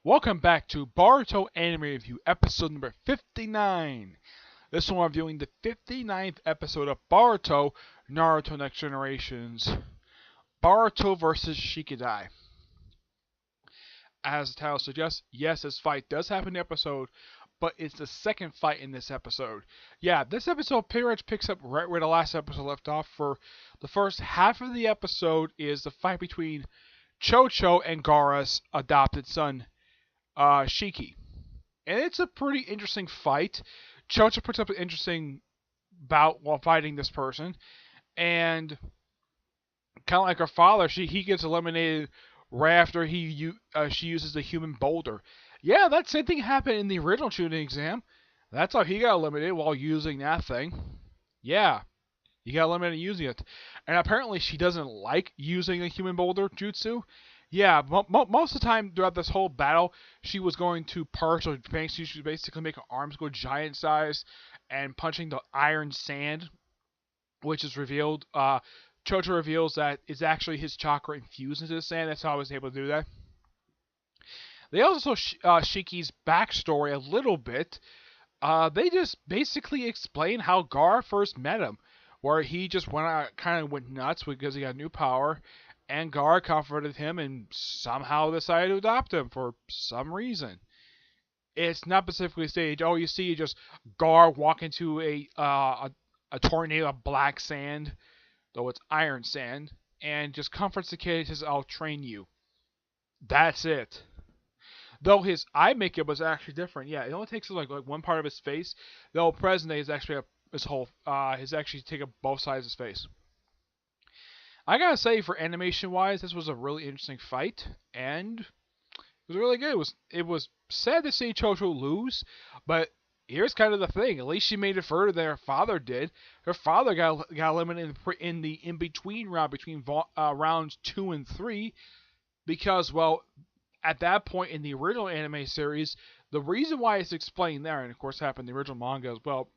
Welcome back to Boruto Anime Review, episode number 59. This one we're reviewing the 59th episode of Boruto, Naruto Next Generations. Boruto vs. Shikadai. As the title suggests, yes, this fight does happen in the episode, but it's the second fight in this episode. Yeah, this episode pretty much picks up right where the last episode left off. For the first half of the episode is the fight between Chocho and Gaara's adopted son, Shiki. And it's a pretty interesting fight. Chocho puts up an interesting bout while fighting this person. And kind of like her father, he gets eliminated right after she uses the human boulder. Yeah, that same thing happened in the original tuning exam. That's how he got eliminated while using that thing. Yeah, he got eliminated using it. And apparently she doesn't like using the human boulder jutsu. Yeah, most of the time throughout this whole battle, she was going to partial banks. She should basically make her arms go giant size and punching the iron sand, which is revealed. Chocho reveals that it's actually his chakra infused into the sand. That's how I was able to do that. They also Shiki's backstory a little bit. They just basically explain how Gaara first met him, where he just kind of went nuts because he got new power, and Gaara comforted him and somehow decided to adopt him for some reason. It's not specifically stated. Oh, you see just Gaara walk into a tornado of black sand, though it's iron sand, and just comforts the kid and says, "I'll train you." That's it. Though his eye makeup was actually different. Yeah, it only takes like one part of his face. Though present day is actually his whole he's actually taken both sides of his face. I gotta say, for animation wise, this was a really interesting fight, and it was really good. It was sad to see Chocho lose, but here's kind of the thing. At least she made it further than her father did. Her father got eliminated in the in between round between rounds 2 and 3 because, well, at that point in the original anime series, the reason why it's explained there, and of course happened in the original manga as well,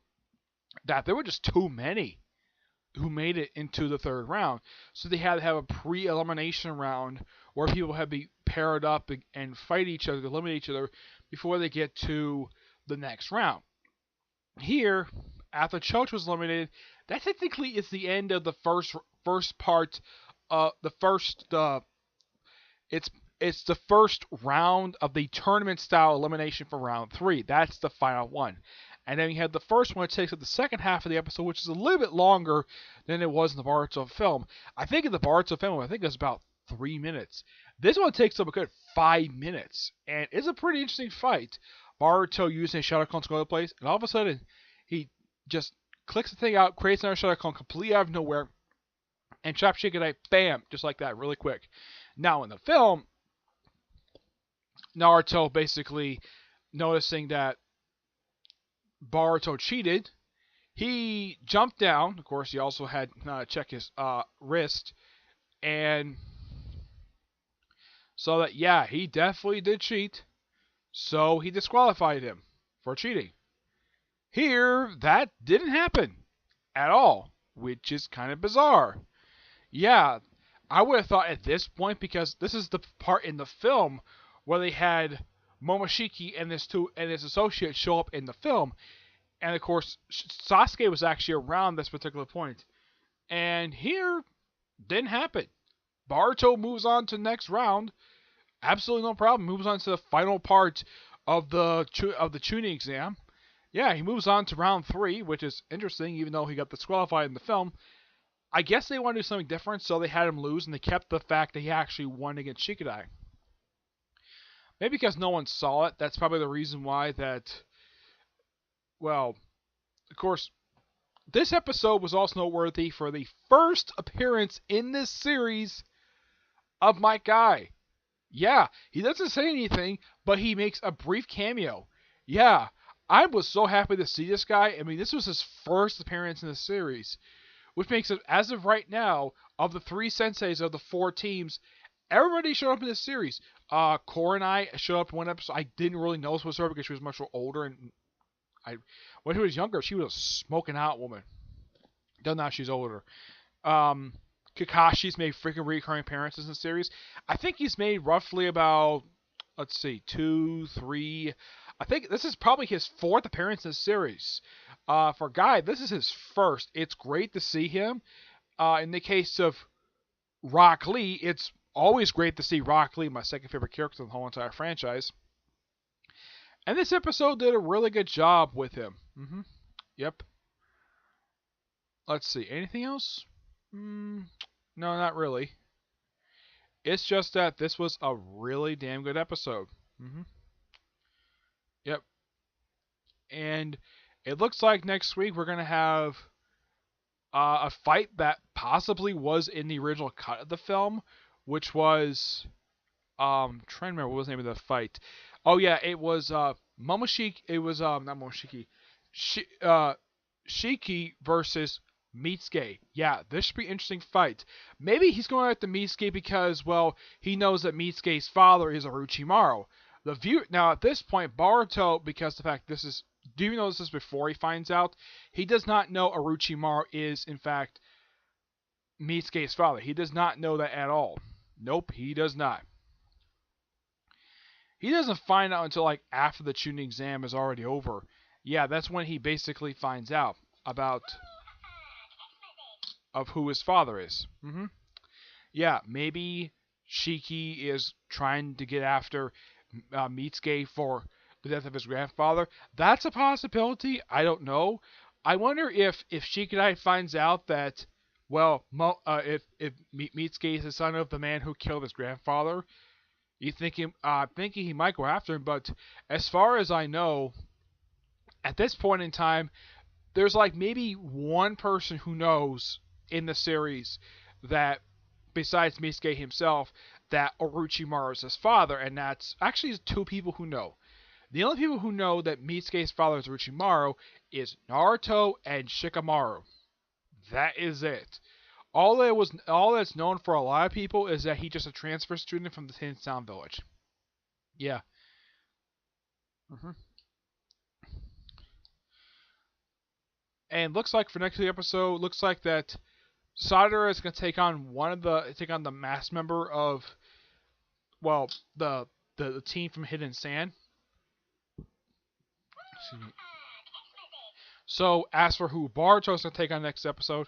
that there were just too many who made it into the third round. So they had to have a pre-elimination round where people had to be paired up and fight each other, eliminate each other before they get to the next round. Here, after Chocho was eliminated, that technically is the end of the first part. The first it's the first round of the tournament style elimination for round 3. That's the final one. And then you have the first one that takes up the second half of the episode, which is a little bit longer than it was in the Boruto film. I think in the Boruto film, I think it was about 3 minutes. This one takes up a good 5 minutes, and it's a pretty interesting fight. Boruto using a shadow clone to go to place, and all of a sudden, he just clicks the thing out, creates another shadow clone completely out of nowhere, and chops Shikadai, bam, just like that, really quick. Now in the film, Naruto basically noticing that Boruto cheated, he jumped down. Of course, he also had to check his wrist, and so that, yeah, he definitely did cheat. So he disqualified him for cheating. Here, that didn't happen at all, which is kind of bizarre. Yeah, I would have thought at this point, because this is the part in the film where they had Momoshiki and his associate show up in the film, and of course Sasuke was actually around this particular point. And here, didn't happen. Boruto moves on to the next round, absolutely no problem. Moves on to the final part of the tuning exam. Yeah, he moves on to round 3, which is interesting, even though he got disqualified in the film. I guess they want to do something different, so they had him lose, and they kept the fact that he actually won against Shikadai. Maybe because no one saw it, that's probably the reason why that, well, of course, this episode was also noteworthy for the first appearance in this series of my guy. Yeah, he doesn't say anything, but he makes a brief cameo. Yeah, I was so happy to see this guy. I mean, this was his first appearance in the series, which makes it, as of right now, of the 3 senseis of the 4 teams, everybody showed up in this series. Core and I showed up in one episode. I didn't really notice was her because she was much older, and when she was younger, she was a smoking hot woman. Though now she's older. Kakashi's made freaking recurring appearances in the series. I think he's made roughly about let's see, two, three. I think this is probably his fourth appearance in the series. For Guy, this is his first. It's great to see him. In the case of Rock Lee, it's always great to see Rock Lee, my second favorite character in the whole entire franchise. And this episode did a really good job with him. Yep. Let's see. Anything else? No, not really. It's just that this was a really damn good episode. Yep. And it looks like next week we're going to have a fight that possibly was in the original cut of the film, which was trying to remember what was the name of the fight. Oh yeah, it was Momoshiki. It was not Momoshiki. Shiki versus Mitsuke. Yeah, this should be an interesting fight. Maybe he's going after Mitsuke because, well, he knows that Mitsuke's father is Orochimaru. Now at this point, Boruto, because the fact this is, do you know this is before he finds out? He does not know Orochimaru is in fact Mitsuke's father. He does not know that at all. Nope, he does not. He doesn't find out until like after the Chunin exam is already over. Yeah, that's when he basically finds out about of who his father is. Yeah, maybe Shiki is trying to get after Mitsuke for the death of his grandfather. That's a possibility. I don't know. I wonder if Shikadai finds out that, well, if Mitsuke is the son of the man who killed his grandfather, thinking he might go after him. But as far as I know, at this point in time, there's like maybe one person who knows in the series that, besides Mitsuke himself, that Orochimaru is his father, and that's actually two people who know. The only people who know that Mitsuke's father is Orochimaru is Naruto and Shikamaru. That is it. All that's known for a lot of people is that he's just a transfer student from the Tin Sound Village. Yeah. And looks like for next episode, looks like that Sadara is going to take on the mass member of, well, the team from Hidden Sand. So as for who Boruto's going to take on next episode,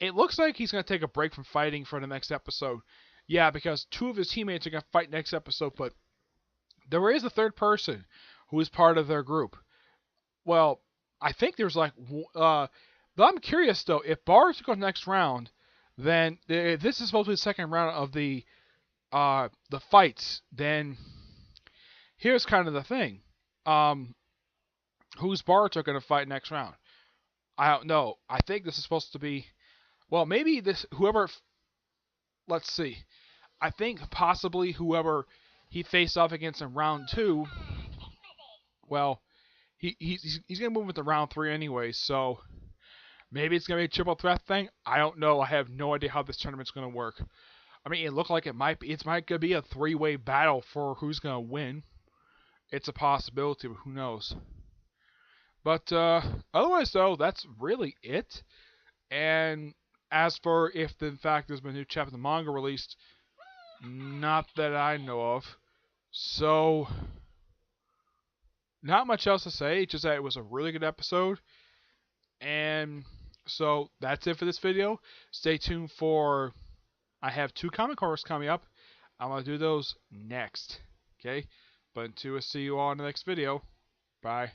it looks like he's going to take a break from fighting for the next episode. Yeah, because two of his teammates are going to fight next episode, but there is a third person who is part of their group. Well, I think there's like, but I'm curious though, if Boruto goes next round, then this is supposed to be the second round of the fights. Then here's kind of the thing. Who's Boruto going to fight next round? I don't know. I think this is supposed to be, well, maybe whoever, let's see. I think possibly whoever he faced off against in round 2, well, he's going to move into round 3 anyway, so maybe it's going to be a triple threat thing. I don't know. I have no idea how this tournament's going to work. I mean, it looked like it might be. It's might going to be a 3-way battle for who's going to win. It's a possibility, but who knows. But otherwise, though, that's really it. And as for if, in fact, there's been a new chapter of the manga released, not that I know of. So, not much else to say, just that it was a really good episode. And so, that's it for this video. Stay tuned for, I have 2 comic horrors coming up. I'm going to do those next. Okay? But until I see you all in the next video, bye.